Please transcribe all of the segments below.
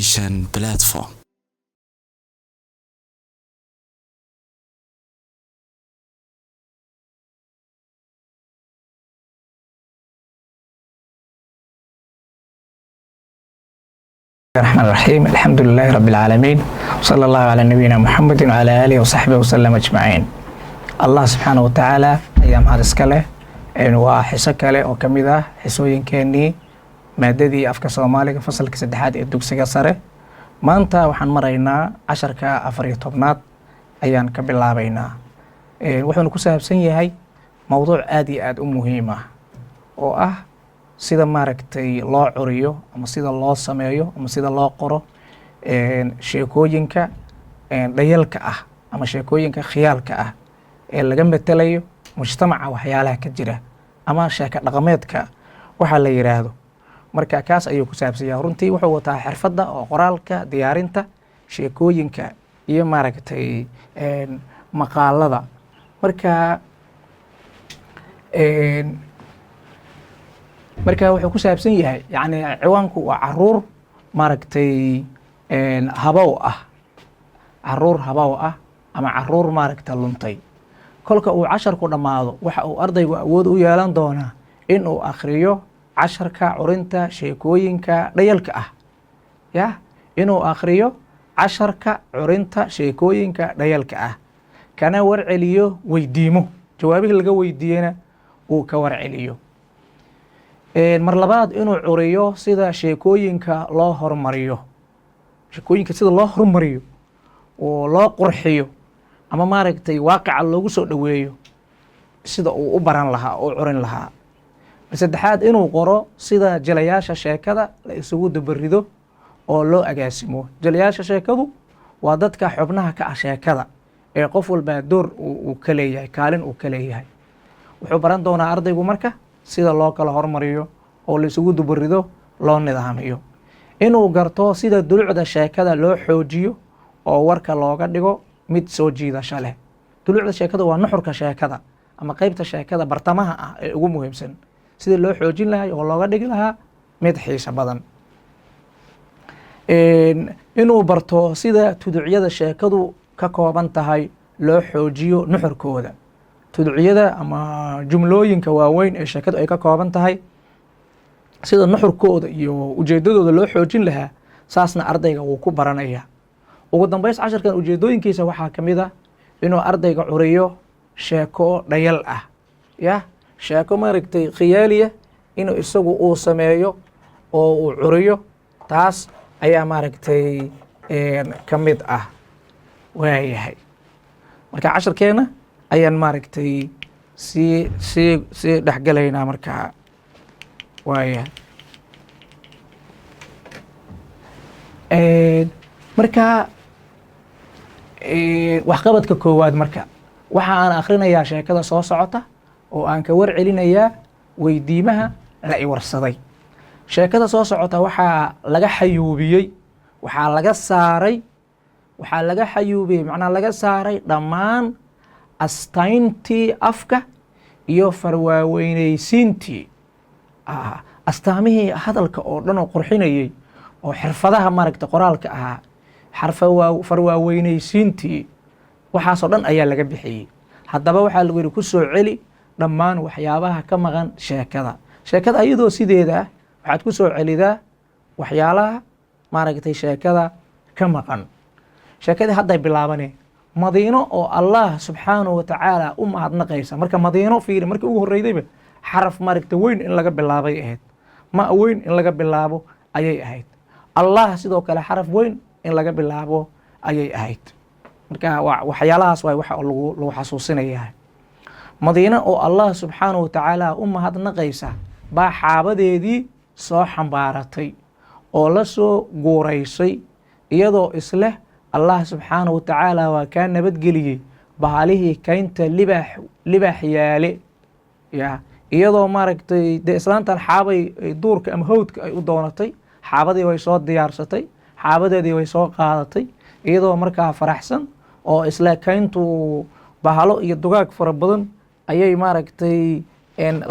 Vision Platform. الرحمن الرحيم الحمد لله رب العالمين وصلى الله على نبينا محمد وعلى آله وصحبه وسلم أجمعين. الله سبحانه وتعالى أيام هذا السكالة waa xiso kale oo ka mid ah xisooyinkeenii maadadii afka Soomaaliga fasalka saddexaad ee dugsiga sare. maanta waxaan maraynaa casharka 14aad ayaan ka bilaabaynaa. wuxuuna ku saabsan yahay mowduuc aad iyo aad u muhiim ah oo ah sida maaragtay loo curiyo ama sida loo sameeyo ama sida loo qoro sheekooyinka dhayalka ah ama sheekooyinka khiyaalka ah ee laga metelayo mujtamaca waxyaalaha ka jira ama sheeko dhaqameedka waxa la yiraahdo. marka kaas ayuu ku saabsan yahay. runtii wuxuu wataa xirfadda oo qoraalka diyaarinta sheekooyinka iyo maaragtay maqaalada. marka wuxuu ku saabsan yahay yani ciwaanku waa caruur maaragtay habow ah ama caruur maaragtay luntay. kolka uu casharku dhammaado waxa uu ardaygu awood u yeelan doonaa in uu akhriyo casharka curinta sheekooyinka dhayalka ah inuu akhriyo casharka curinta sheekooyinka dhayalka ah kana warceliyo weydiimo jawaabihii laga weydiiyena uu ka warceliyo. mar labaad inuu curiyo sida sheekooyinka loo hormariyo oo loo qurxiyo ama maaragtay waaqica loogu soo dhaweeyo sida uu u baran lahaa oo curin lahaa. saddexaad inuu qoro sida jilayaasha sheekada la isugu dabarido oo loo agaasimo. jilayaasha sheekadu waa dadka xubnaha ka ah sheekada ee qof walba door uu ka leeyahay, kaalin uu ka leeyahay. wuxuu baran doonaa ardaygu marka sida loo kala hormariyo oo la isugu dabarido loo nidaamiyo. inuu garto sida dulucda sheekada loo xoojiyo oo warka looga dhigo mid soo jiidasho leh. dulucda sheekada waa nuxurka sheekada ama qaybta sheekada bartamaha ah ee ugu muhiimsan, sidii loo xoojin lahaa oo looga dhigi lahaa mid xiiso badan. inuu barto sida tuducyada sheekadu ka kooban tahay loo xoojiyo nuxurkooda. tuducyada ama jumlooyinka waaweyn ee sheekadu ay ka kooban tahay sida nuxurkooda iyo ujeedadooda loo xoojin lahaa, saasna ardayga wuu ku baranaya. ugu dambays casharkan ujeedooyinkiisa waxaa ka mid ah inuu ardayga curiyo sheeko dhayal ah sheeko maaragtay khiyaaliya inuu isagu uu sameeyo oo uu curiyo. taas ayaa maaragtay ka mid ah. waayahay marka casharkeena ayaan maaragtay sii dhexgalaynaa markaa. waayahay marka waxqabadka koowaad marka waxa aan akhrinayaa sheekada soo socota oo aan ka warcelinayaa weydiimaha la i warsaday. sheekada soo socota waxaa laga xayuubiyey macnaa laga saaray dhammaan astayntii afka iyo farwaaweynaysiintii astaamihii hadalka oo dhan oo qurxinayey oo xirfadaha maaragta qoraalka ahaa farwaaweynaysiintii waxaasoo dhan ayaa laga bixiyey. haddaba waxaa lagu yidhi ku soo celi dhammaan waxyaabaha ka maqan sheekada ayadoo sideeda ah waxaad ku soo celidaa waxyaalaha maaragtay sheekada ka maqan. sheekadii hadday bilaabane madiino oo allah subxaanahu watacaala u mahadnaqaysa. marka madiino fiiri markii ugu horreydayba xaraf maaragta weyn in laga bilaabay ahayd, ma weyn in laga bilaabo ayay ahayd. allah sidoo kale xaraf weyn in laga bilaabo ayay ahayd. marka waxyaalahaas waay waxa lagu xasuusinayaa. madiino oo allah subxaanahu watacaala u mahadnaqaysa baa xaabadeedii soo xambaaratay oo la soo guuraysay iyadoo isleh allah subxaanahu watacaala waa kaa nabadgeliyey bahalihii kaynta libaax yaale iyadoo maaragtay dee islaantan xaabay duurka ama hawdka ay u doonatay. xaabadii way soo diyaarsatay, xaabadeedii way soo qaadatay iyadoo markaa faraxsan oo isla kayntu bahalo iyo dugaag fara badan ayay maaragtay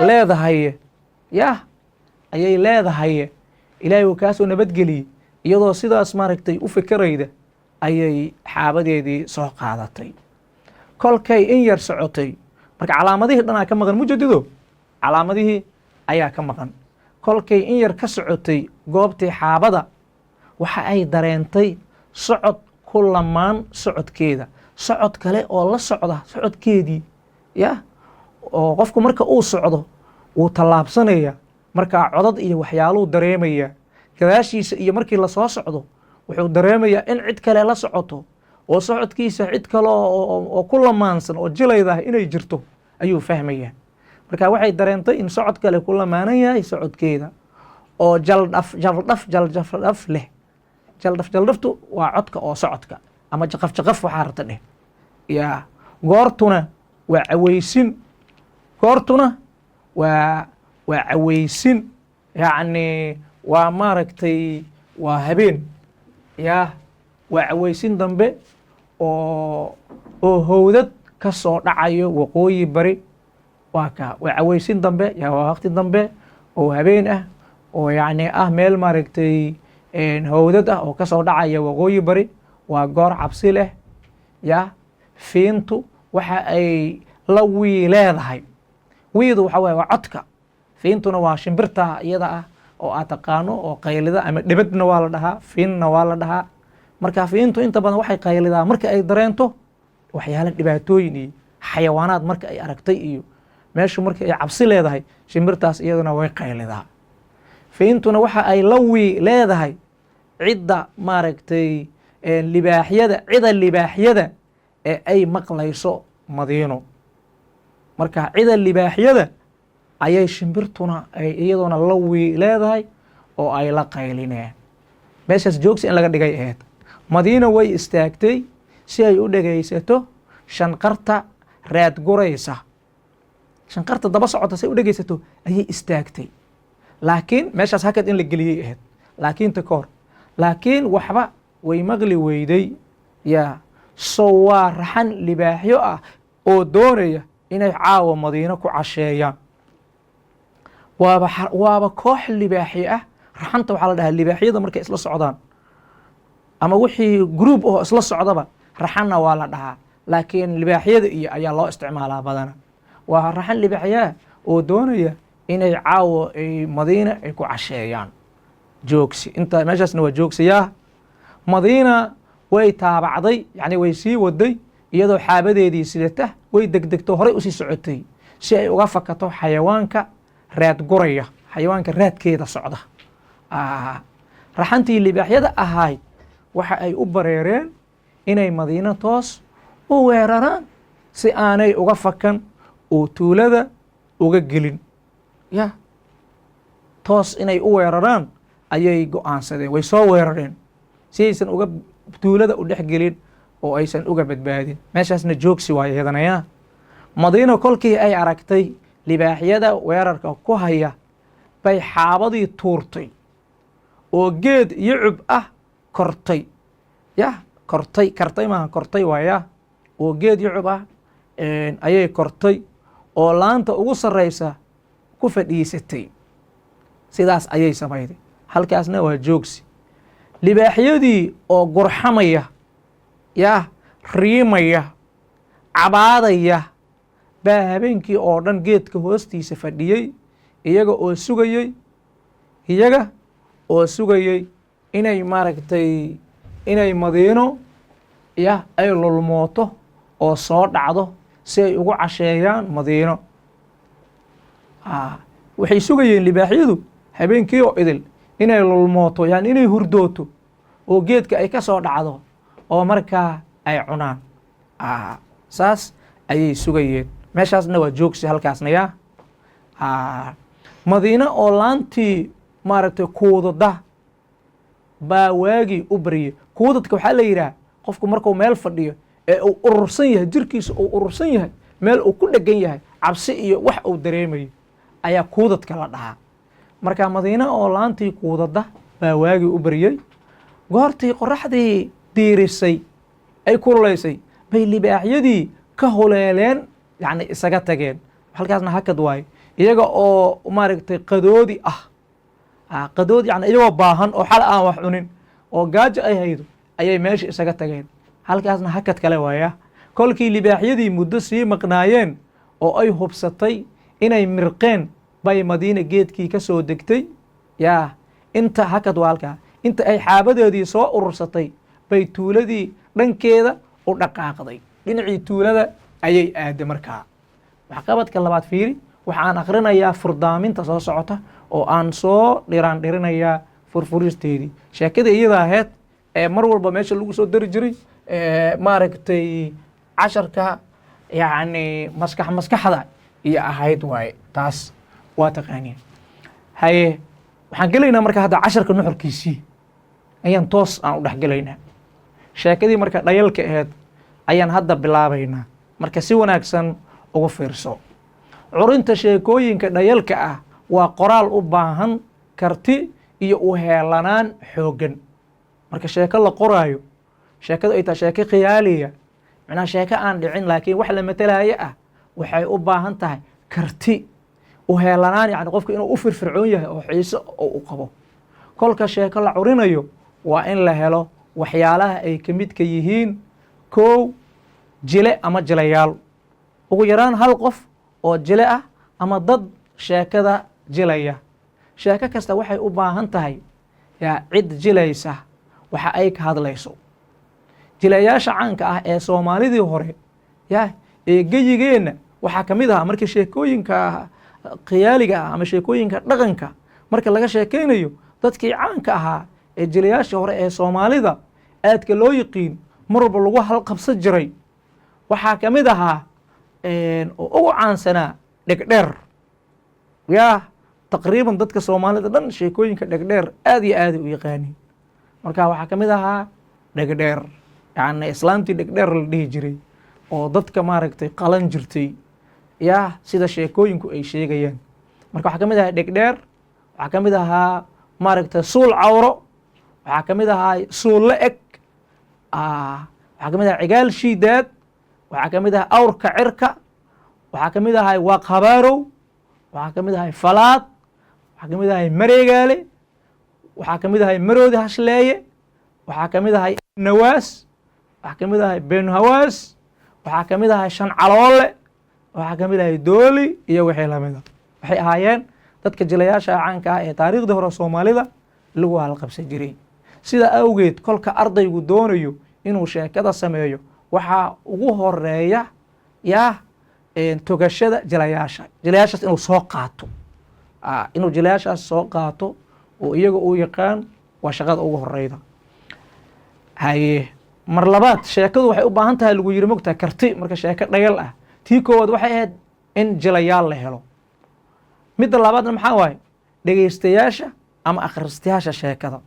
leedahay ayay leedahay ilaahay uu kaasoo nabadgeliyey iyadoo sidaas maaragtay u fikirayda ayay xaabadeedii soo qaadatay. kolkay in yar socotay marka calaamadihii dhanaa ka maqan mujadido, calaamadihii ayaa ka maqan. kolkay in yar ka socotay goobtii xaabada waxa ay dareentay socod ku lamaan socodkeeda, socod kale oo la socda socodkeedii oo qofku marka uu socdo wuu tallaabsanaya, markaa codad iyo waxyaaluu dareemaya gadaashiisa, iyo markii lasoo socdo wuxuu dareemayaa in cid kale la socoto oo socodkiisa cid kale oo ku lamaansan oo jilaydah inay jirto ayuu fahmaya. marka waxay dareentay in socod kale ku lamaanan yahay socodkeeda oo jaldhaf leh. jaldhaftu waa codka oo socodka ama jaqaf waxaa rabta dheh. goortuna waa cawaysin, goortuna waa cawaysin, yacni waa maaragtay waa habeen, waa cawaysin dambe oo howdad ka soo dhacayo waqooyi bari. waa cawaysin dambe, waa waqti dambe oo habeen ah oo yacni meel maaragtay howdad ah oo ka soo dhacaya waqooyi bari. waa goor cabsi leh. fiintu waxa ay la leedahay. wiidu waxa waye waa codka, fiintuna waa shimbirta iyada ah oo aad taqaano oo qaylida, ama dhebadna waa la dhahaa, fiinna waa la dhahaa. marka fiintu inta badan waxay qaylidaa marka ay dareento waxyaala dhibaatooyin iyo xayawaanaad marka ay aragtay, iyo meeshu marka ay cabsi leedahay shimbirtaas iyaduna way qaylidaa. fiintuna waxa ay la leedahay cidda maaragtay libaaxyada ee ay maqlayso Madiino. marka cida libaaxyada ayay shimbirtuna ay iyaduna la leedahay oo ay la qaylineen. meeshaas joogsi in laga dhigay ahayd. Madiino way istaagtay si ay u dhegaysato shanqarta raad guraysa. shanqarta daba socota si ay u dhegaysato ayay istaagtay. laakiin meeshaas hakad in la geliyey ahayd, laakiin takoor, laakiin waxba way maqli weyday. waa raxan libaaxyo ah oo doonaya inay caawa Madiino ku casheeyaan. waaba koox libaaxyo ah. raxanta waxaa la dhahaa libaaxyada markay isla socdaan ama wixii group oo isla socdaba raxanna waa la dhahaa, laakiin libaaxyada iyo ayaa loo isticmaalaa badana. waa raxan libaaxyaa oo doonaya inay caawo ay Madiina ay ku casheeyaan. joogsi inta meeshaasna waa joogsiyaa. Madiina way taabacday, yacni way sii waday iyadoo xaabadeedii sidata, way degdegto horey usii socotay si ay uga fakato xayawaanka raad guraya, xayawaanka raadkeeda socda. raxantii libaaxyada ahayd waxa ay u bareereen inay Madiino toos u weeraraan si aanay uga fakan oo tuulada uga gelin. toos inay u weeraraan ayay go'aansadeen. way soo weerareen si aysan uga tuulada u dhex gelin oo aysan uga badbaadin. meeshaasna joogsi waayo iyadana. Madiino kolkii ay aragtay libaaxyada weerarka ku haya bay xaabadii tuurtay oo geed yucub ah kortay. kartay maaha, kortay waaya. oo geed yucub ah ayay kortay oo laanta ugu sarraysa ku fadhiisatay. sidaas ayay samayday. halkaasna waa joogsi. libaaxyadii oo gurxamaya, riimaya, cabaadaya baa habeenkii oo dhan geedka hoostiisa fadhiyey, iyaga oo sugayey inay maaragtay inay Madiino ay lulmooto oo soo dhacdo si ay ugu casheeyaan Madiino. waxay sugayeen libaaxyadu habeenkii oo idil inay lulmooto, yani inay hurdooto oo geedka ay ka soo dhacdo oo markaa ay cunaan. saas ayay sugayeen. meeshaasna waa joogsi halkaasna. Madiino oo laantii maaragtay kuudada baa waagii u baryay. kuudadka waxaa la yidhaha qofku markuu meel fadhiyo ee uu urursan yahay, jirkiisa uu urursan yahay, meel uu ku dhegan yahay, cabsi iyo wax uu dareemayo ayaa kuudadka la dhahaa. marka Madiino oo laantii kuudada baa waagii u baryay. goortii qoraxdii diirisay ay kululaysay bay libaaxyadii ka huleeleen, yacni isaga tageen. halkaasna hakad waaye. iyaga oo maaragtay qadoodi ah, qadoodi, yani iyagoo baahan oo xal aan wax cunin oo gaajo ay haydo ayay meesha isaga tageen. halkaasna hakad kale waaya. kolkii libaaxyadii muddo sii maqnaayeen oo ay hubsatay inay mirqeen bay Madiina geedkii ka soo degtay. yaa inta hakad waa halkaa, inta ay xaabadeedii soo urursatay bay tuuladii dhankeeda u dhaqaaqday. dhinacii tuulada ayay aaday. markaa waxqabadka labaad fiiri, waxaan akhrinayaa furdaaminta soo socota oo aan soo dhirinayaa furfuristeedii. sheekada iyada ahayd ee mar walba meesha lagu soo dari jiray, maaragtay casharka yacni maskaxda iyo ahayd waaye. taas waa taqaaniin. haye waxaan gelaynaa marka hadda casharka nuxurkiisii ayaan toos aan u dhex gelaynaa. sheekadii marka dhayalka ahayd ayaan hadda bilaabaynaa. marka si wanaagsan ugu fiirso. curinta sheekooyinka dhayalka ah waa qoraal u baahan karti iyo u heelanaan xooggan. marka sheeko la qoraayo, sheekadu ay tahay sheeko khiyaaliya, macnaha sheeko aan dhicin laakiin wax la matalaayo ah, waxay u baahan tahay karti, u heelanaan, yacni qofka inuu u firfircoon yahay oo xiise oo u qabo. kolka sheeko la curinayo waa in la helo waxyaalaha ay ka midka yihiin: kow, jile ama jilayaal, ugu yaraan hal qof oo jile ah ama dad sheekada jilaya. sheeko kasta waxay u baahan tahay cid jilaysa waxa ay ka hadlayso. jilayaasha caanka ah ee Soomaalidii hore ee geyigeenna waxaa ka mid ahaa marka sheekooyinka khiyaaliga ah ama sheekooyinka dhaqanka marka laga sheekaynayo, dadkii caanka ahaa ee jilayaasha hore ee Soomaalida aadka loo yiqiin mar walba lagu halqabsan jiray waxaa ka mid ahaa oo ugu caansanaa dhegdheer. taqriiban dadka Soomaalida dhan sheekooyinka dhegdheer aad iyo aad u yaqaaniin. marka waxaa ka mid ahaa dhegdheer, yacni islaantii dhegdheer la dhihi jiray oo dadka maaragtay qalan jirtay sida sheekooyinku ay sheegayaan. marka waxaa ka mid ahaa dhegdheer, waxaa ka mid ahaa maaragtay suul cawro, waxaa ka mid ahaa suul la eg, waxaa ka mid ahaa cigaal shiidaad, waxaa ka mid ahaa awrka cirka, waxaa ka mid ahaa waaq habaarow, waxaa ka mid ahaa falaad, waxaa ka mid ahaa mareegaale, waxaa ka mid ahaa maroodi hashleeye, waxaa ka mid ahaa nawaas, waxaa ka mid ahaa beenhawaas, waxaa ka mid ahaa shan caloole, waxaa ka mid ahaa dooli iyo wixii lamida. waxay ahaayeen dadka jilayaasha caanka ah ee taariikhdii hore Soomaalida lagu halqabsan jiray. sida awgeed kolka ardaygu doonayo inuu sheekada sameeyo waxaa ugu horeeya togashada jilayaashaas inuu soo qaato, inuu jilayaashaas soo qaato oo iyaga uu yaqaan waa shaqada ugu horeyda. haye mar labaad sheekadu waxay u baahan tahay lagu yiri mogtaa karti. marka sheeko dhayal ah tii koowaad waxay ahayd in jilayaal la helo. midda labaadna maxaa waaye dhegaystayaasha ama akhristayaasha sheekada.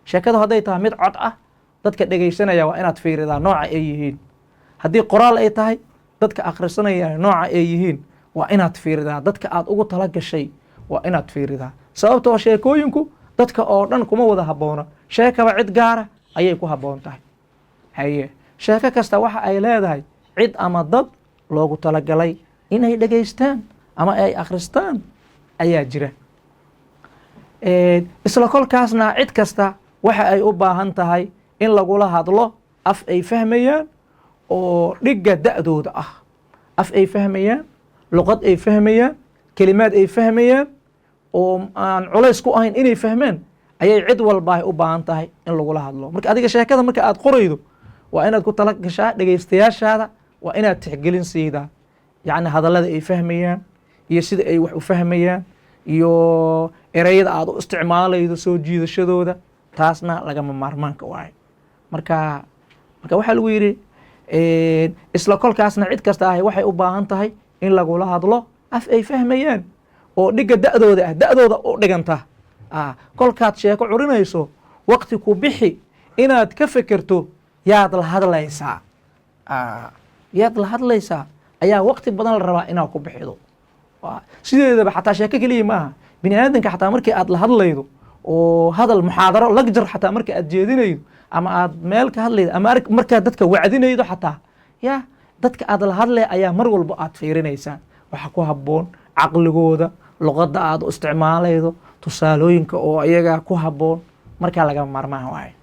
sheekadu hadday tahay mid cod ah, dadka dhegaysanaya waa inaad fiiridaa nooca ay yihiin. haddii qoraal ay tahay, dadka akhrisanaya nooca ay yihiin waa inaad fiiridaa. dadka aad ugu tala gashay waa inaad fiiridaa. sababtoo sheekooyinku dadka oo dhan kuma wada habboona, sheekaba cid gaara ayay ku habboon tahay. haye sheeko kasta waxa ay leedahay cid ama dad loogu talagalay inay dhegaystaan ama ay akhristaan ayaa jira. isla kolkaasna cid kasta waxa ay u baahan tahay in lagula hadlo af ay fahmayaan oo dhigga da'dooda ah. af ay fahmayaan, luqad ay fahmayaan, kelimaad ay fahmayaan oo aan culays ku ahayn inay fahmaan ayay cid walba u baahan tahay in lagula hadlo. marka adiga sheekada marka aad qoraydo waa inaad ku tala gashaa dhegaystayaashaada, waa inaad tixgelin siidaa yacni hadallada ay fahmayaan iyo sida ay wax u fahmayaan iyo ereyada aad u isticmaalaydo soo jiidashadooda. taasna lagama maarmaanka waaye. marka waxaa lagu yidhi isla kolkaasna cid kasta ahi waxay u baahan tahay in lagula hadlo af ay fahmayaan oo dhigga da'dooda u dhiganta. kolkaad sheeko curinayso waqti ku bixi inaad ka fekerto yaad la hadlaysaa. ayaa waqti badan la rabaa inaad ku bixido. sideedaba xataa sheeko keliya maaha, bini aadanka xataa markii aad la hadlaydo oo hadal muxaadaro lagjar xataa marka aad jeedinaydo ama aad meel ka hadlaydo ama markaad dadka wacdinaydo xataa dadka aad la hadlay ayaa mar walba aad fiirinaysaa waxa ku habboon caqligooda, luqadda aad u isticmaalaydo, tusaalooyinka oo iyaga ku habboon. markaa lagama maarmaan waaye.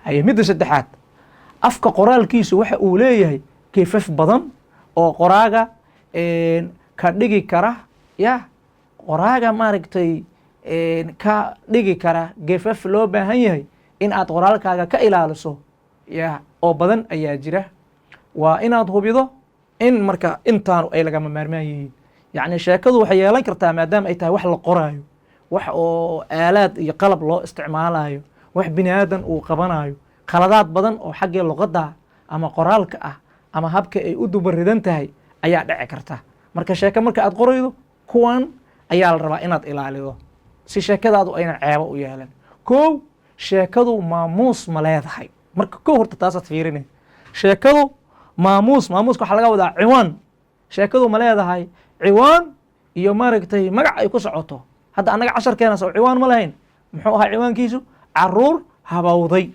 haye midda saddexaad afka qoraalkiisu waxa uu leeyahay kayfaf badan oo qoraaga ka dhigi kara qoraaga maaragtay ka dhigi kara kayfaf loo baahan yahay in aad qoraalkaaga ka ilaaliso oo badan ayaa jira. waa inaad hubido in marka intaanu ay lagama maarmaan yihiin. yacni sheekadu waxay yeelan kartaa maadaama ay tahay wax la qoraayo, wax oo aalaad iyo qalab loo isticmaalayo, wax bini aadan uu qabanayo, khaladaad badan oo xaggii luqadda ama qoraalka ah ama habka ay u dubaridan tahay ayaa dhici karta. marka sheeko marka aad qoraydo kuwan ayaa la rabaa inaad ilaalido si sheekadaadu aynan ceebo u yeelan. kow, sheekadu maamuus ma leedahay? marka kow horta taasaad fiirinay. sheekadu maamuuska waxaa laga wadaa ciwaan. sheekadu ma leedahay ciwaan iyo maaragtay magac ay ku socoto? hadda annaga casharkeena soo ciwaan ma lahayn. muxuu ahaa ciwaankiisu? caruur habawday.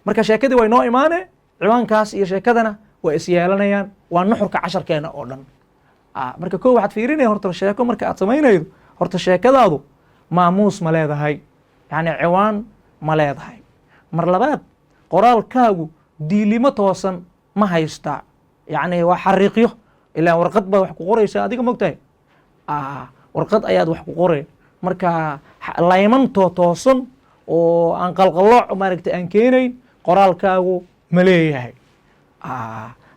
marka sheekadii way noo imaane, ciwaankaas iyo sheekadana way is yeelanayaan. waa nuxurka casharkeena oo dhan. marka kow waxaad fiirinaya horta sheeko marka aad samaynaydo horta sheekadaadu maamuus ma leedahay, yacni ciwaan ma leedahay. mar labaad, qoraalkaagu diilimo toosan ma haystaa, yacni waa xariiqyo. ilaa warqad baad wax ku qoraysaa adiga mogtahay, warqad ayaad wax ku qoreen. marka layman toosan oo aan qalqallooc maaragtay aan keenayn qoraalkaagu ma leeyahay.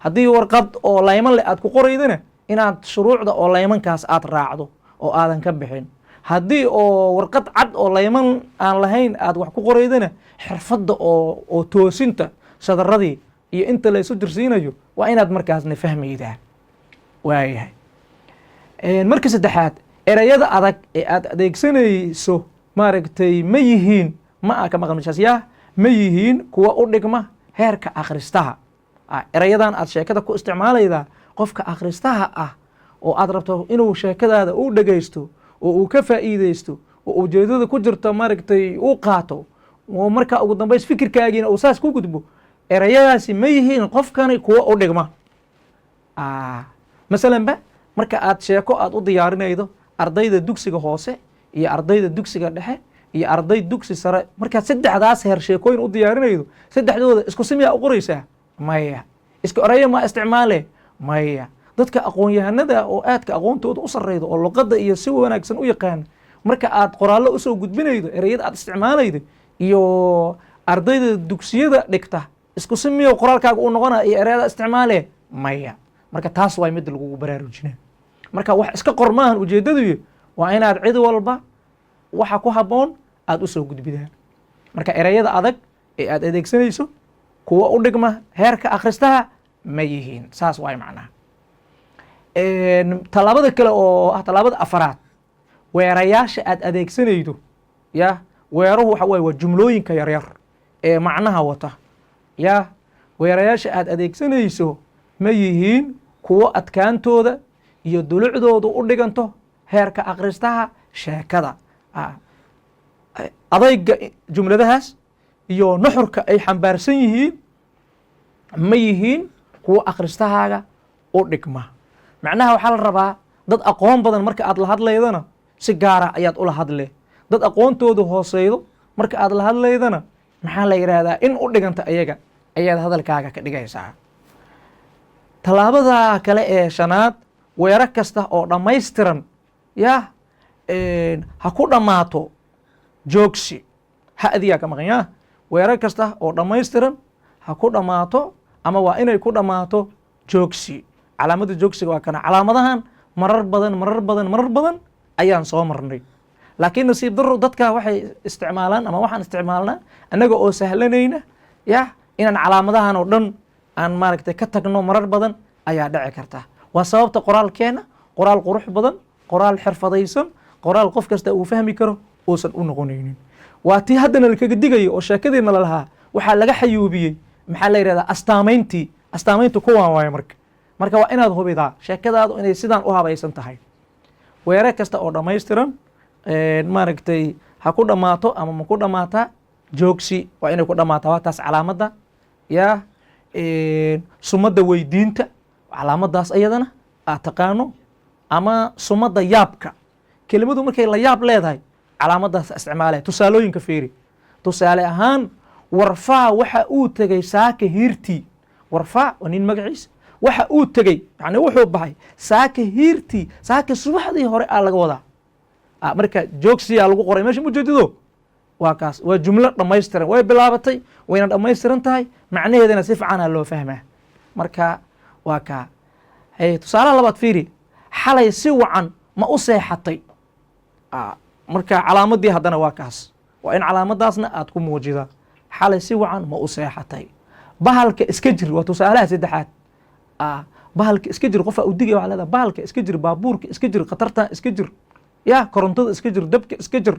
haddii warqad oo layman leh aad ku qoraydana inaad shuruucda oo laymankaas aad raacdo oo aadan ka bixin. haddii oo warqad cad oo layman aan lahayn aad wax ku qoraydana xirfadda oo toosinta shadaradii iyo inta la isu jirsiinayo waa inaad markaasna fahmaydaa. waayahay. marka saddexaad, erayada adag ee aad adeegsanayso maaragtay ma yihiin ka maqan meeshaas ma yihiin kuwa u dhigma heerka akhristaha. erayadan aad sheekada ku isticmaalaydaa qofka akhristaha ah oo aad rabto inuu sheekadaada u dhegaysto oo uu ka faa'iidaysto oo ujeedada ku jirta maaragtay uu qaato oo marka ugu dambays fikirkaagiina uu saas ku gudbo, erayadaasi ma yihiin qofkani kuwa u dhigma. masalanba marka aad sheeko aad u diyaarinaydo ardayda dugsiga hoose iyo ardayda dugsiga dhexe iyo arday dugsi sare, markaad saddexdaas heer sheekooyin u diyaarinaydo saddexdooda isku si miyaa u qoraysaa? maya. isku erayo ma isticmaale? maya. dadka aqoon-yahanada oo aadka aqoontooda u sarreydo oo luqadda iyo si wanaagsan u yaqaan, marka aad qoraallo usoo gudbinaydo erayada aad isticmaalaydo iyo ardayda dugsiyada dhigta isku si miyo qoraalkaaga u noqonaya iyo erayada isticmaale? maya. marka taas waa mid lagugu baraarujina. marka wax iska qor maahan ujeeddadu waa inaad cid walba waxa ku habboon aad usoo gudbidaan. marka erayada adag ee aad adeegsanayso kuwa u dhigma heerka akhristaha ma yihiin. saas waay macnaha. tallaabada kale oo tallaabada afaraad, weerayaasha aad adeegsanaydo weeruhu waxa waaye waa jumlooyinka yaryar ee macnaha wata. weerayaasha aad adeegsanayso ma yihiin kuwo adkaantooda iyo dulucdooda u dhiganto heerka akhristaha sheekada. adayga jumladahaas iyo nuxurka ay xambaarsan yihiin ma yihiin kuwo akhristahaaga u dhigma. macnaha waxaa la rabaa dad aqoon badan marka aad la hadlaydana si gaara ayaad ula hadle. dad aqoontoodu hooseydo marka aad la hadlaydana maxaa la yidhaahdaa in u dhiganta ayaga ayaad hadalkaaga ka dhigaysaa. tallaabada kale ee shanaad, weero kasta oo dhammaystiran ha ku dhammaato joogsi. hadiyaa ka maqan weero kasta oo dhammaystiran ha ku dhammaato ama waa inay ku dhammaato joogsi. calaamada joogsiga waa kana. calaamadahan marar badan ayaan soo marnay, laakiin nasiib daro dadka waxay isticmaalaan ama waxaan isticmaalnaa annaga oo sahlanayna inaan calaamadahan oo dhan aan maaragtay ka tagno marar badan ayaa dhici karta. waa sababta qoraalkeena qoraal qurux badan, qoraal xirfadaysan, qoraal qof kasta uu fahmi karo uusan u noqonaynin. waa tii haddana lakaga digayo oo sheekadiina lalahaa waxaa laga xayuubiyey maxaa la yidhahdaa astaamayntu kuwaan waayo. marka waa inaad hubidaa sheekadaadu inay sidaan u habaysan tahay. weere kasta oo dhammaystiran maaragtay ha ku dhammaato ama ma ku dhammaataa joogsi. waa inay ku dhammaataa. waa taas calaamadda sumadda weydiinta, calaamadaas ayadana aad taqaano, ama sumadda yaabka. kelimadu markay la yaab leedahay calaamadaas isticmaale. tusaalooyinka fiiri. tusaale ahaan warfaa waxa uu tegey saaka hiirtii, warfaa waa nin magaciisa, waxa uu tegey yani wuxuu baxay saaka hiirtii, saaka subaxdii hore aa laga wadaa. marka joogsiyaa lagu qoray meesha mujeedido waa kaas, waa jumlo dhammaystiran, way bilaabatay wayna dhammaystiran tahay, macnaheedana si fiicanaa loo fahmaa. marka waa kaa. tusaalaha labaad fiiri, xalay si wacan ma u seexatay. marka calaamadii haddana waa kaas, waa in calaamadaasna aad ku muujidaa. xalay si wacan ma u seexatay. bahalka iska jir waa tusaalaha saddexaad. bahalka iska jir qofaa u digaya waxaa leedahay bahalka iska jir, baabuurka iska jir, khatarta iska jir, ya korontada iska jir, dabka iska jir.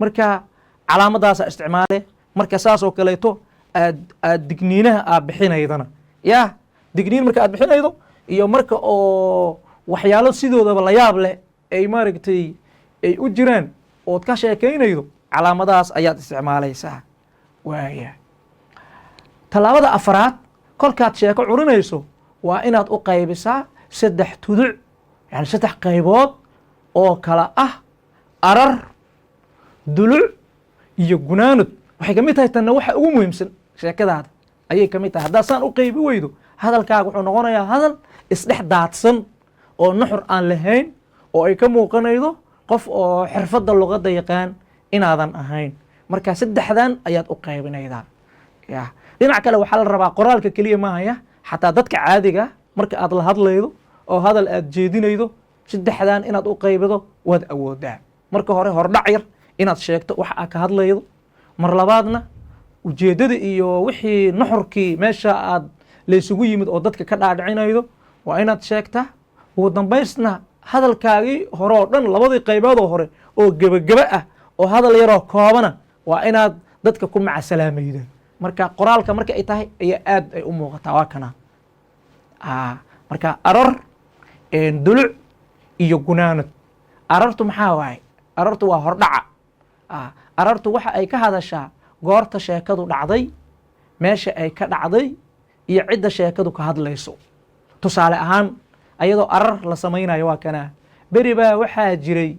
marka calaamadaasa isticmaale. marka saas oo kaleeto aad digniinaha aad bixinaydana, ya digniin marka aad bixinaydo iyo marka oo waxyaalo sidoodaba la yaab leh ay maaragtay ay u jiraan ood ka sheekaynaydo, calaamadahaas ayaad isticmaalaysaa. waaya tallaabada afraad, kolkaad sheeko curinayso waa inaad u qaybisaa 3 tuduc, yani 3 qaybood oo kala ah arar, duluc iyo gunaanud. waxay ka mid tahay tanna waxa ugu muhiimsan sheekadaada ayay ka mid tahay. haddaad saan u qaybi weydo hadalkaaga wuxuu noqonayaa hadal isdhex daadsan oo nuxur aan lahayn, oo ay ka muuqanaydo qof oo xirfadda luqadda yaqaan inaadan ahayn. marka 3dan ayaad u qaybinaydaa. dhinac kale waxaa la rabaa qoraalka keliya maahaya, xataa dadka caadiga marka aad la hadlaydo oo hadal aad jeedinaydo 3dan inaad u qaybido waad awoodaa. marka hore hordhac yar inaad sheegto waxa aad ka hadlaydo, mar labaadna ujeeddada iyo wixii nuxurkii meesha aad laysugu yimid oo dadka ka dhaadhicinaydo waa inaad sheegtaa. ugu dambaysna hadalkaagii hore oo dhan, labadii qayboodoo hore oo gebageba ah oo hadal yaroo koobana waa inaad dadka ku macasalaamayda. marka qoraalka marka ay tahay ayaa aad ay u muuqataa. waa kana marka arar, duluc iyo gunaanad. arartu maxaa waaye? arartu waa hordhaca. arartu waxa ay ka hadashaa goorta sheekadu dhacday, meesha ay ka dhacday iyo cidda sheekadu ka hadlayso. tusaale ahaan ayadoo arar la samaynayo waa kanaa, beri baa waxaa jiray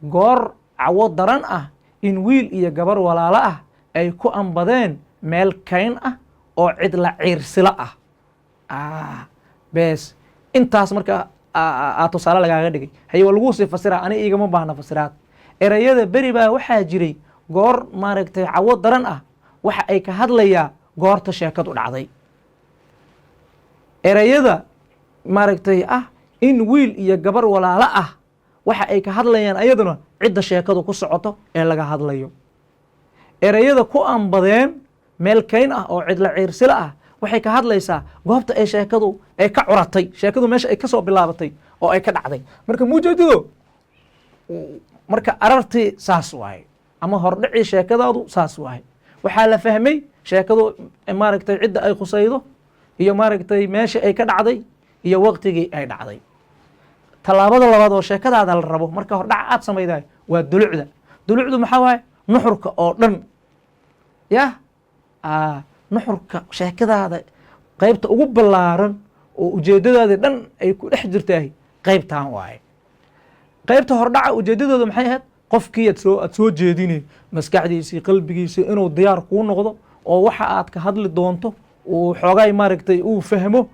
goor cawo daran ah in wiil iyo gabar walaalo ah ay ku ambadeen meel kayn ah oo cid la ciirsila ah. bes intaas marka tusaale lagaaga dhigay. haye waa laguu sii fasiraa, ani igama baahna fasiraad. erayada beri baa waxaa jiray goor maaragtay cawo daran ah waxa ay ka hadlayaa goorta sheekadu dhacday. erayada maaragtay in wiil iyo gabar walaalo ah waxa ay ka hadlayaan ayaduna cidda sheekadu ku socoto ee laga hadlayo. erayada ku ambadeen meel kayn ah oo cid la ciirsila ah waxay ka hadlaysaa goobta ay sheekadu ay ka curatay, sheekadu meesha ay ka soo bilaabatay oo ay ka dhacday. marka muujeedido, marka arartii saas waaye ama hordhicii sheekadaadu saas waaye. waxaa la fahmay sheekadu maaragtay cidda ay khusaydo iyo maaragtay meesha ay ka dhacday iyo waqtigii ay dhacday. tallaabada labaad oo sheekadaada la rabo marka hordhaca aad samaydaay waa dulucda. dulucdu maxaa waaye? nuxurka oo dhan. nuxurka sheekadaada qaybta ugu ballaaran oo ujeeddadaada dhan ay ku dhex jirtahay qaybtan waaye. qaybta hordhaca ujeeddadooda maxay ahayd? qofkii aad soo jeedinay maskaxdiisii, qalbigiisii inuu diyaar kuu noqdo oo waxa aad ka hadli doonto uu xoogay maaragtay uu fahmo,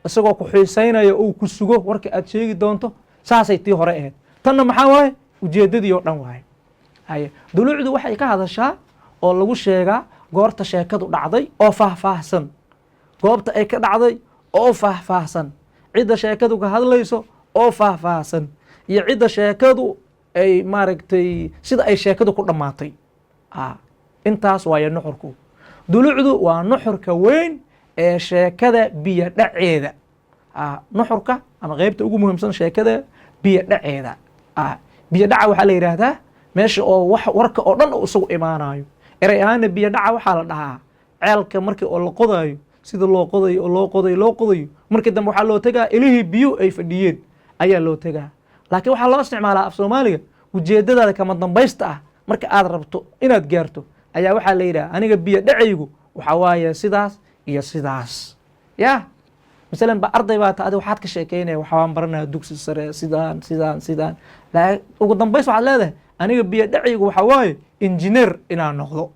isagoo ku xiisaynayo uu ku sugo warka aad sheegi doonto. saasay tii hore ahayd. tanna maxaa waaye? ujeeddadii oo dhan waaye. haye dulucdu waxay ka hadashaa oo lagu sheegaa goorta sheekadu dhacday oo faahfaahsan, goobta ay ka dhacday oo faahfaahsan, cidda sheekadu ka hadlayso oo faahfaahsan, iyo cidda sheekadu ay maaragtay sida ay sheekadu ku dhammaatay. intaas waaye nuxurku. dulucdu waa nuxurka weyn ee sheekada biyo dhaceeda. nuxurka ama qaybta ugu muhiimsan sheekada biyo dhaceeda. biyo dhaca waxaa la yidhaahdaa meesha oo warka oo dhan isagu imaanayo. eray ahaana biyo dhaca waxaa la dhahaa ceelka markii oo la qodayo, sida loo qodayo oo loo qodayo markii dambe waxaa loo tegaa ilihii biyo ay fadhiyeen ayaa loo tegaa. laakiin waxaa loo isticmaalaa af soomaaliga ujeeddadaada kama dambaysta ah marka aad rabto inaad gaarto ayaa waxaa la yidhaha aniga biyo dhacaygu waxaa waaye sidaas iyo sidaas. masalan ba arday baa ta adi waxaad ka sheekeynaya waxaan baranaya dugsi sare sidaan. ugu dambays waxaad leedahay aniga biyo dhacaygu waxaa waaye injineer inaan noqdo.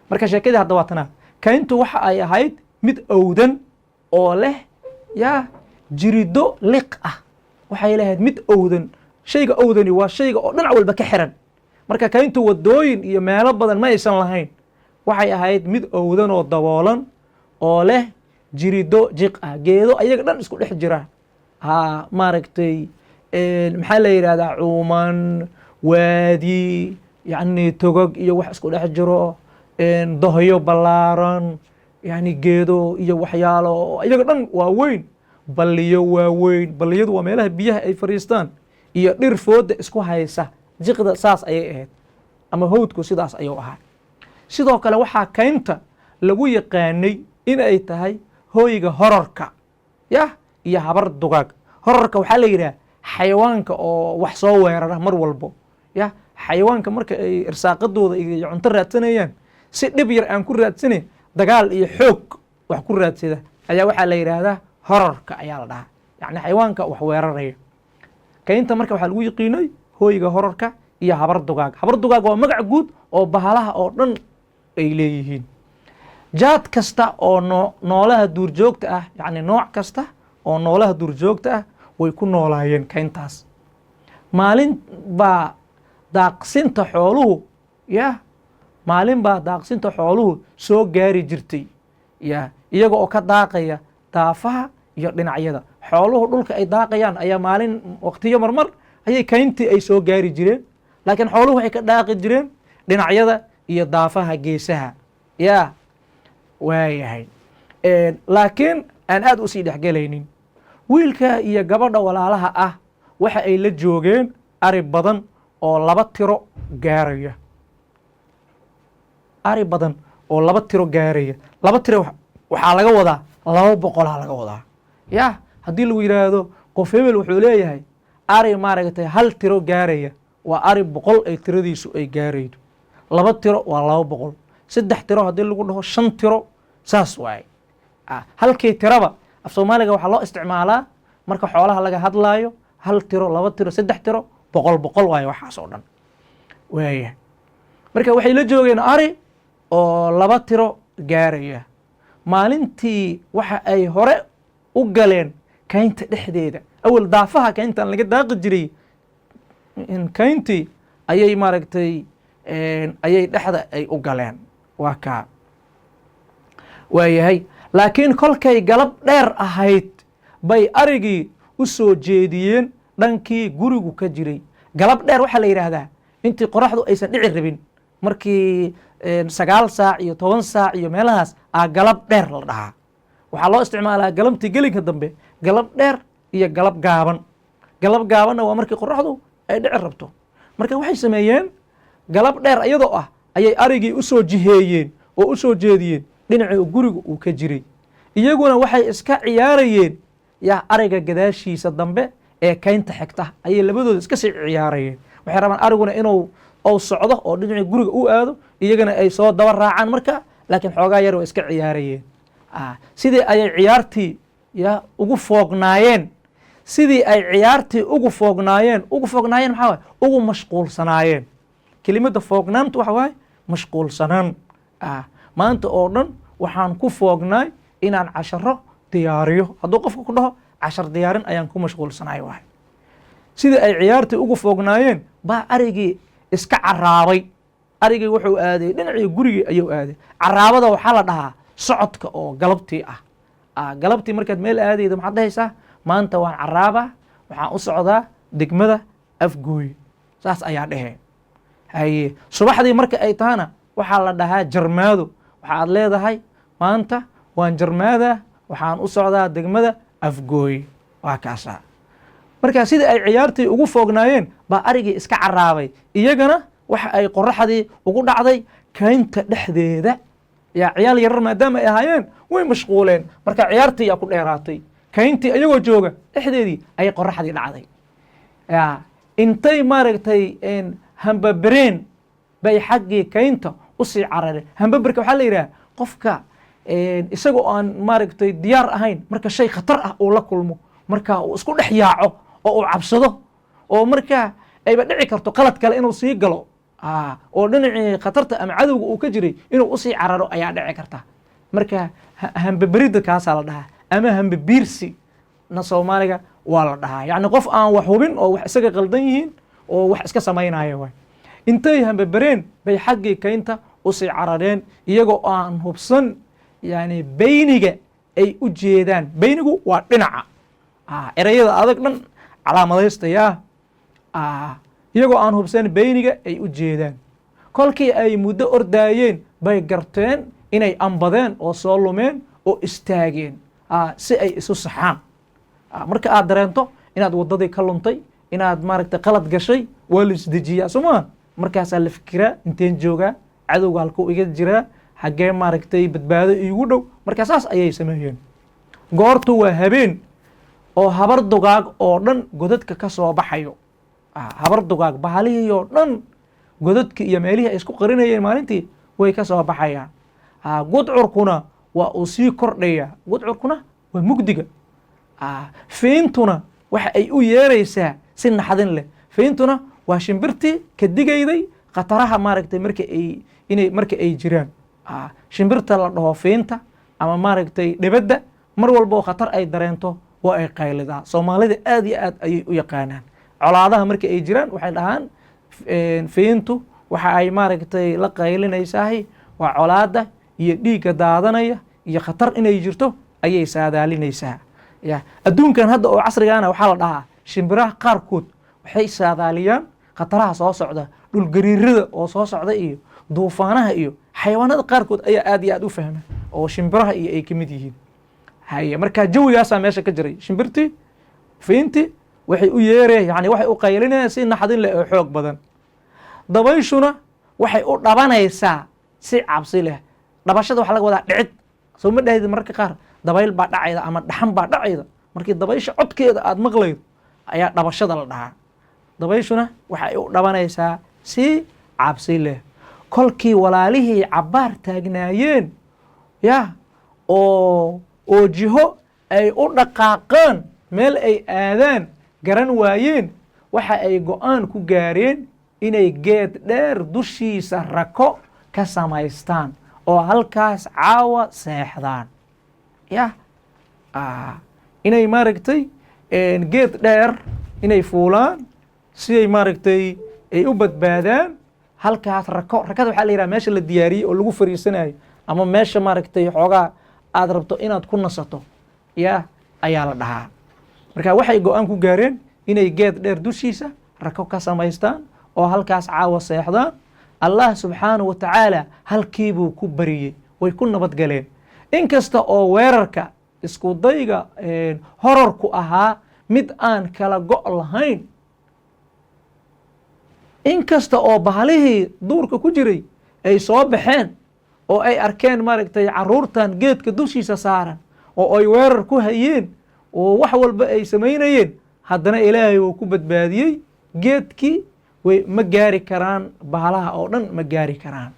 marka sheekadii hadda waa tanaa kayntu waxa ay ahayd mid owdan oo leh yaa jirido liq ah, waxay lahayd mid owdan. shayga owdani waa shayga oo dhinac walba ka xiran. marka kayntu wadooyin iyo meelo badan ma aysan lahayn, waxay ahayd mid owdan oo daboolan oo leh jirido jiq ah, geedo ayaga dhan isku dhex jira. maaragtay maxaa la yidhahdaa cuuman, waadi, yacni togog iyo wax isku dhex jiro, dohyo ballaaran, yacni geedo iyo waxyaalo iyaga dhan waaweyn, balliyo waaweyn. balliyadu waa meelaha biyaha ay fadhiistaan, iyo dhir fooda isku haysa. jiqda saas ayay ahayd, ama hawdku sidaas ayuu ahaa. sidoo kale waxaa kaynta lagu yaqaanay in ay tahay hooyga horarka iyo habar dugaag. horarka waxaa la yidhaha xayawaanka oo wax soo weerara mar walbo. xayawaanka marka ay irsaaqadooda iyo cunto raadsanayaan, si dhib yar aan ku raadsane dagaal iyo xoog wax ku raadsada ayaa waxaa la yidhaahdaa horarka ayaa la dhahaa, yacni xayawaanka wax weeraraya. kaynta marka waxaa lagu yiqiinay hooyga horarka iyo habar dugaag. habar dugaag waa magac guud oo bahalaha oo dhan ay leeyihiin. jaad kasta oo noolaha duurjoogta ah, yacni nooc kasta oo noolaha duurjoogta ah way ku noolaayeen kayntaas. maalin baa daaqsinta xooluhu soo gaari jirtay, iyaga oo ka daaqaya daafaha iyo dhinacyada. xooluhu dhulka ay daaqayaan ayaa maalin waqtiyo marmar ayay kayntii ay soo gaari jireen, laakiin xooluhu waxay ka daaqi jireen dhinacyada iyo daafaha geesaha. waayahay, laakiin aan aad u sii dhexgelaynin. wiilka iyo gabadha walaalaha ah waxa ay la joogeen ari badan oo 2 tiro gaaraya. ari badan oo 2 tiro gaaraya. 2 tiro waxaa laga wadaa 200 laga wadaa. haddii lagu yidhaahdo qof hebel wuxuu leeyahay ari maaragtay 1 tiro gaaraya, waa ari 100 ay tiradiisu ay gaaraydo. 2 tiro waa 200. 3 tiro haddii lagu dhaho 5 tiro saas waaye. halkii tiraba af soomaaliga waxaa loo isticmaalaa marka xoolaha laga hadlaayo 1 tiro, 2 tiro, 3 tiro, 100 waaye waxaas oo dhan. waaya, marka waxay la joogeen ari oo 2 tiro gaaraya. maalintii waxa ay hore u galeen kaynta dhexdeeda. awal daafaha kayntan laga daaqi jiray, kayntii ayay maaragtay ayay dhexda ay u galeen. waa kaa waayahay, laakiin kolkay galab dheer ahayd bay arigii u soo jeediyeen dhankii gurigu ka jiray. galab dheer waxaa la yidhaahdaa intii qoraxdu aysan dhici rabin, markii 9 saac iyo 10 saac iyo meelahaas galab dheer la dhahaa. waxaa loo isticmaalaa galabtii gelinka dambe galab dheer iyo galab gaaban. galab gaabanna waa markii qoraxdu ay dhici rabto. marka waxay sameeyeen galab dheer iyadoo ah ayay arigii u soo jiheeyeen oo u soo jeediyeen dhinacii guriga uu ka jiray. iyaguna waxay iska ciyaarayeen ariga gadaashiisa dambe ee kaynta xigta ayay labadooda iska sii ciyaarayeen. waxay rabaan ariguna inuu socdo oo dhinacii guriga u aado, iyagana ay soo daba raacaan marka, laakiin xoogaa yar way iska ciyaarayeen. sidii ayay ciyaartii ugu foognaayeen maxaa waay ugu mashquulsanaayeen. kelimada foognaantu waxa waaye mashquulsanaan. maanta oo dhan waxaan ku foognaay inaan casharo diyaariyo. hadduu qofka ku dhaho cashar diyaarin ayaan ku mashquulsanaay waay. sidii ay ciyaartii ugu foognaayeen baa arigii iska caraabay. arigii wuxuu aaday dhinacii gurigii ayuu aaday. caraabada waxaa la dhahaa socodka oo galabtii ah. galabtii markaad meel aadayda maxaad dhahaysaa maanta waan caraaba, waxaan u socdaa degmada Afgooy. saas ayaa dheheen. haye, subaxdii marka ay tahana waxaa la dhahaa jarmaado. waxaad leedahay maanta waan jarmaadaa, waxaan u socdaa degmada Afgooy. waa kaasaa. marka sidii ay ciyaartii ugu foognaayeen baa arigii iska caraabay. iyagana waxa ay qoraxdii ugu dhacday kaynta dhexdeeda. ciyaal yarar maadaama ay ahaayeen way mashquuleen, marka ciyaartii yaa ku dheeraatay. kayntii iyagoo jooga dhexdeedii ayay qoraxdii dhacday. intay maaragtay hambabareen bay xaggii kaynta usii carareen. hambabarka waxaa la yidhaha qofka isagoo aan maaragtay diyaar ahayn marka shay khatar ah uu la kulmo, marka uu isku dhex yaaco oo uu cabsado, oo markaa ayba dhici karto qalad kale inuu sii galo. oo dhinacii khatarta ama cadowga uu ka jiray inuu usii cararo ayaa dhici karta. marka hambaberidda kaasaa la dhahaa, ama hambabiirsi na Soomaaliga waa la dhahaa. yacni qof aan wax hubin oo wax isaga qaldan yihiin oo wax iska samaynaya waay. intay hambabereen bay xaggii kaynta usii carareen iyagoo aan hubsan yani beyniga ay u jeedaan. beynigu waa dhinaca erayada adag dhan calaamadaystaya, iyagoo aan hubsan beyniga ay u jeedaan. kolkii ay muddo ordaayeen bay garteen inay ambadeen oo soo lumeen oo istaageen si ay isu saxaan. marka aad dareento inaad waddadii ka luntay, inaad maaragtay qalad gashay, waa la isdejiyaa sooma. markaasaa la fikiraa inteen joogaa, cadowga halkuu iga jiraa, xaggee maaragtay badbaado iigu dhow. markaa saas ayay sameeyeen. goortu waa habeen oo habar dugaag oo dhan godadka ka soo baxayo. habar dugaag bahalihii oo dhan godadkii iyo meelihii ay isku qarinayeen maalintii way ka soo baxayaan. gudcurkuna waa uu sii kordhaya. gudcurkuna waa mugdiga. fiintuna waxa ay u yeeraysaa si naxdin leh. fiintuna waa shimbirtii ka digayday khataraha maaragtay marka ay jiraan. shimbirta la dhaho fiinta ama maaragtay dhibadda mar walbo khatar ay dareento waa ay qaylidaa. Soomaalida aad iyo aad ayay u yaqaanaan. colaadaha marka ay jiraan waxay dhahaan fiintu waxa ay maaragtay la qaylinaysahay waa colaada iyo dhiigga daadanaya iyo khatar inay jirto ayay saadaalinaysaa. adduunkan hadda oo casrigaana waxaa la dhahaa shimbiraha qaarkood waxay saadaaliyaan khataraha soo socda, dhulgariirada oo soo socda iyo duufaanaha iyo xayawaanada qaarkood ayaa aad iyo aad u fahma oo shimbiraha iyo ay ka mid yihiin. markaa jawigaasaa meesha ka jiray. shimbirtii fiinti waxay u yeereen, yani waxay u qaylinayaan si naxdin leh oo xoog badan. dabayshuna waxay u dhabanaysaa si cabsi leh. dhabashada waxaa laga wadaa dhicid. soo ma dhahid mararka qaar dabayl baa dhacayda ama dhaxan baa dhacayda. markii dabaysha codkeeda aad maqlaydo ayaa dhabashada la dhahaa. dabayshuna waxay u dhabanaysaa si cabsi leh. kolkii walaalihii cabbaar taagnaayeen oo jiho ay u dhaqaaqaan meel ay aadaan garan waayeen, waxa ay go'aan ku gaareen inay geed dheer dushiisa rako ka samaystaan oo halkaas caawa seexdaan. inay maaragtay geed dheer inay fuulaan si ay maaragtay ay u badbaadaan. halkaas rakada waxaa la yidhaha meesha la diyaariyey oo lagu fariisanayo, ama meesha maaragtay xoogaa aad rabto inaad ku nasato ayaa la dhahaa. marka waxay go'aan ku gaareen inay geed dheer dushiisa rako ka samaystaan oo halkaas caawa seexdaan. allah subxaanahu wa tacaala halkiibuu ku bariyey, way ku nabadgaleen. inkasta oo weerarka isku dayga horarku ahaa mid aan kala go' lahayn, inkasta oo bahalihii duurka ku jiray ay soo baxeen oo ay arkeen maaragtay caruurtan geedka dushiisa saaran oo ay weerar ku hayeen oo wax walba ay samaynayeen, haddana ilaahay wuu ku badbaadiyey. geedkii ma gaari karaan, bahalaha oo dhan ma gaari karaan.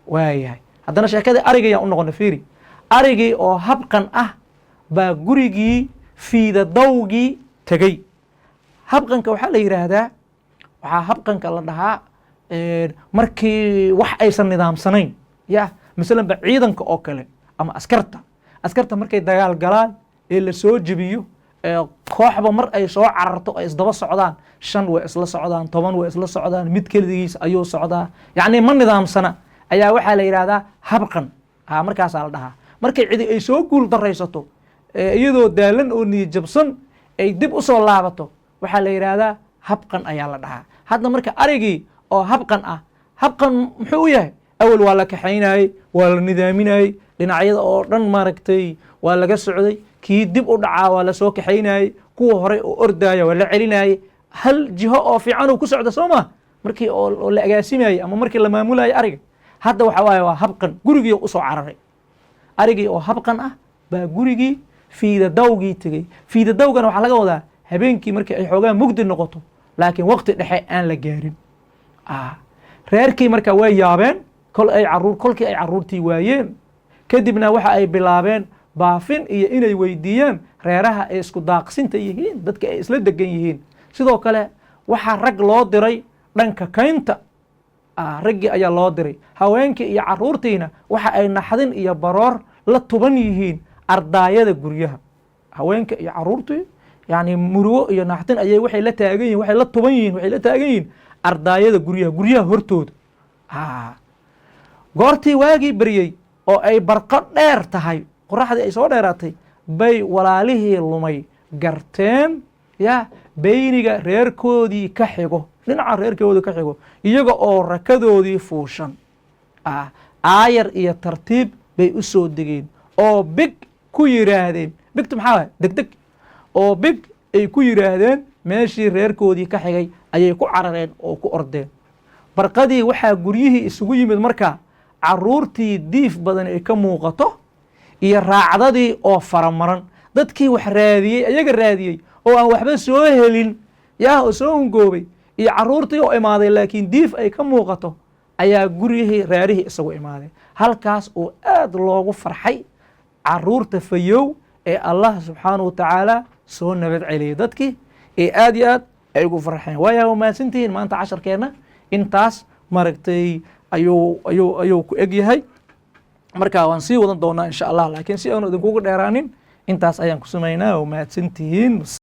waayahay, haddana sheekadii arigayaan u noqona. fiiri, arigii oo habqan ah baa gurigii fiidadawgii tegey. habqanka waxaa la yidhaahdaa, waxaa habqanka la dhahaa markii wax aysan nidaamsanayn. masalan ba ciidanka oo kale ama askarta markay dagaal galaan ee la soo jebiyo, kooxba mar ay soo cararto ay isdaba socdaan, 5 way isla socdaan, 10 way isla socdaan, mid keligiis ayuu socdaa, yacni ma nidaamsana, ayaa waxaa la yidhaahdaa habqan. markaasaa la dhahaa. markay cidi ay soo guul daraysato iyadoo daalan oo niyad jabsan ay dib u soo laabato, waxaa la yidhaahdaa habqan ayaa la dhahaa. hadda marka arigii oo habqan ah, habqan muxuu u yahay? awal waa la kaxaynayey, waa la nidaaminayey, dhinacyada oo dhan maaragtay waa laga socday. kii dib u dhacaa waa la soo kaxaynayey, kuwa horey oo ordaaya waa la celinayey. hal jiho oo fiican uu ku socda soo ma markii oo la agaasimayey ama markii la maamulayay ariga. hadda waxa waaye waa habqan, gurigii usoo cararay. arigii oo habqan ah baa gurigii fiidadawgii tegey. fiidadawgana waxaa laga wadaa habeenkii markii ay xoogaa mugdi noqoto, laakiin waqti dhexe aan la gaarin. reerkii marka way yaabeen kolkii ay caruurtii waayeen, kadibna waxa ay bilaabeen baafin iyo inay weydiiyaan reeraha ay isku daaqsinta yihiin, dadka ay isla degan yihiin. sidoo kale waxaa rag loo diray dhanka kaynta raggii ayaa loo diray. haweenkii iyo caruurtiina waxa ay naxdin iyo baroor la tuban yihiin ardaayada guryaha. haweenka iyo caruurtii yani murugo iyo naxdin ayay waxay la taagan yihiin, waxay la tuban yihiin, waxay la taagan yihiin ardaayada guryaha hortooda. goortii waagii baryey oo ay barqo dheer tahay, qoraxdii ay soo dheeraatay, bay walaalihii lumay garteen beyniga reerkoodii ka xigo, dhinaca reerkoodii ka xigo, iyaga oo rakadoodii fuushan. aayar iyo tartiib bay u soo degeen oo big ku yiraahdeen, bigtu maxaa waay degdeg, oo big ay ku yiraahdeen meeshii reerkoodii ka xigay ayay ku carareen oo ku ordeen. barqadii waxaa guryihii isugu yimid markaa caruurtii diif badan ay ka muuqato iyo raacdadii oo faramaran. dadkii wax raadiyey, ayaga raadiyey oo aan waxba soo helin oo soo hungoobay, iyo caruurtii oo imaaday laakiin diif ay ka muuqato, ayaa guryihii reerihii isagu imaaday. halkaas oo aad loogu farxay caruurta fayow ee allah subxaanahu wa tacaala soo nabad celiyay. dadkii ee aad iyo aad ay ugu farxeen. waayaa mahadsantihiin. maanta casharkeenna intaas maaragtay ayuu ku eg yahay. marka waan sii wadan doonaa insha allah, laakiin si aanu idinkugu dheeraanin intaas ayaan ku samaynaa. oo mahadsantihiin.